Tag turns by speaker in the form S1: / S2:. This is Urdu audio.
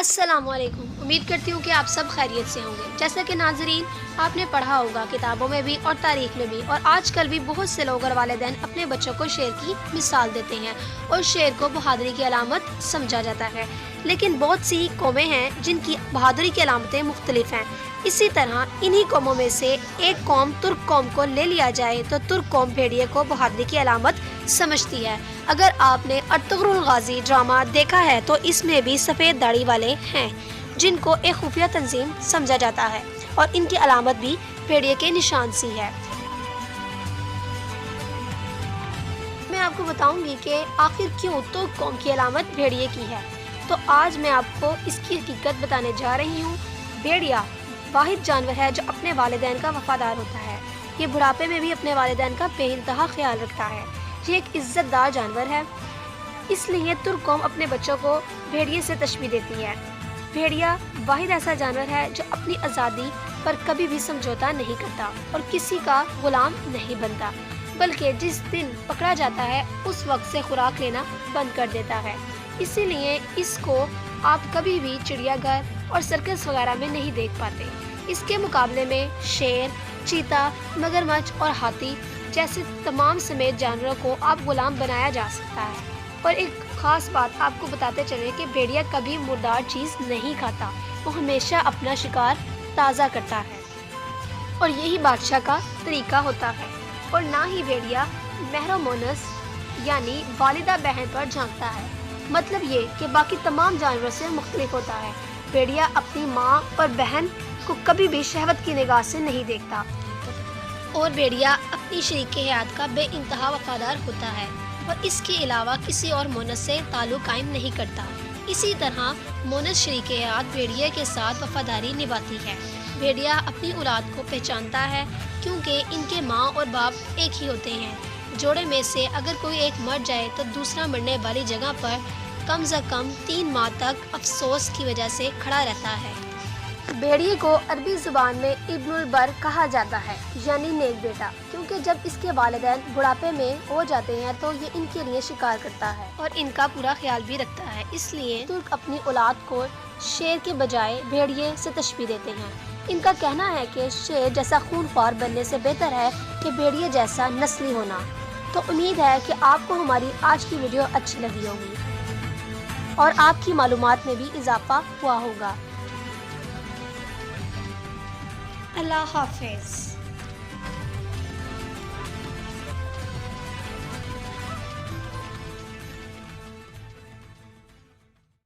S1: السلام علیکم، امید کرتی ہوں کہ آپ سب خیریت سے ہوں گے۔ جیسا کہ ناظرین آپ نے پڑھا ہوگا کتابوں میں بھی اور تاریخ میں بھی، اور آج کل بھی بہت سے لوگ اور والدین اپنے بچوں کو شیر کی مثال دیتے ہیں اور شیر کو بہادری کی علامت سمجھا جاتا ہے، لیکن بہت سی قومیں ہیں جن کی بہادری کی علامتیں مختلف ہیں۔ اسی طرح انہی قوموں میں سے ایک قوم ترک قوم کو لے لیا جائے تو ترک قوم بھیڑیے کو بہادری کی علامت سمجھتی ہے۔ اگر آپ نے ارطغرل غازی ڈرامہ دیکھا ہے تو اس میں بھی سفید داڑھی والے ہیں جن کو ایک خفیہ تنظیم سمجھا جاتا ہے، اور ان کی علامت بھی بھیڑیے کے نشان سی ہے۔ میں آپ کو بتاؤں گی کہ آخر کیوں ترک قوم کی علامت بھیڑیے کی ہے، تو آج میں آپ کو اس کی حقیقت بتانے جا رہی ہوں۔ بھیڑیا واحد جانور ہے جو اپنے والدین کا وفادار ہوتا ہے۔ یہ بڑھاپے میں بھی اپنے والدین کا بے انتہا خیال رکھتا ہے۔ یہ ایک عزت دار جانور ہے، اس لیے ترک قوم اپنے بچوں کو بھیڑیے سے تشبیہ دیتی ہے۔ بھیڑیا واحد ایسا جانور ہے جو اپنی آزادی پر کبھی بھی سمجھوتا نہیں کرتا اور کسی کا غلام نہیں بنتا، بلکہ جس دن پکڑا جاتا ہے اس وقت سے خوراک لینا بند کر دیتا ہے۔ اسی لیے اس کو آپ کبھی بھی چڑیا گھر اور سرکس وغیرہ میں نہیں دیکھ پاتے۔ اس کے مقابلے میں شیر، چیتا، مگرمچھ اور ہاتھی جیسے تمام سمیت جانوروں کو آپ غلام بنایا جا سکتا ہے۔ اور ایک خاص بات آپ کو بتاتے چلیں کہ بھیڑیا کبھی مردار چیز نہیں کھاتا، وہ ہمیشہ اپنا شکار تازہ کرتا ہے، اور یہی بادشاہ کا طریقہ ہوتا ہے۔ اور نہ ہی بھیڑیا مہر و مونس یعنی والدہ بہن پر جھانکتا ہے، مطلب یہ کہ باقی تمام جانوروں سے مختلف ہوتا ہے۔ بھیڑیا اپنی ماں اور بہن کو کبھی بھی شہوت کی نگاہ سے نہیں دیکھتا، اور بھیڑیا اپنی شریک حیات کا بے انتہا وفادار ہوتا ہے اور اس کے علاوہ کسی اور مونس سے تعلق قائم نہیں کرتا۔ اسی طرح مونس شریک حیات بھیڑیے کے ساتھ وفاداری نبھاتی ہے۔ بھیڑیا اپنی اولاد کو پہچانتا ہے کیونکہ ان کے ماں اور باپ ایک ہی ہوتے ہیں۔ جوڑے میں سے اگر کوئی ایک مر جائے تو دوسرا مرنے والی جگہ پر کم از کم 3 ماہ تک افسوس کی وجہ سے کھڑا رہتا ہے۔ بھیڑیے کو عربی زبان میں ابن البر کہا جاتا ہے، یعنی نیک بیٹا، کیونکہ جب اس کے والدین بڑھاپے میں ہو جاتے ہیں تو یہ ان کے لیے شکار کرتا ہے اور ان کا پورا خیال بھی رکھتا ہے۔ اس لیے ترک اپنی اولاد کو شیر کے بجائے بھیڑیے سے تشبیہ دیتے ہیں۔ ان کا کہنا ہے کہ شیر جیسا خون خوار بننے سے بہتر ہے کہ بھیڑیے جیسا نسلی ہونا۔ تو امید ہے کہ آپ کو ہماری آج کی ویڈیو اچھی لگی ہوگی اور آپ کی معلومات میں بھی اضافہ ہوا ہوگا۔ اللہ حافظ۔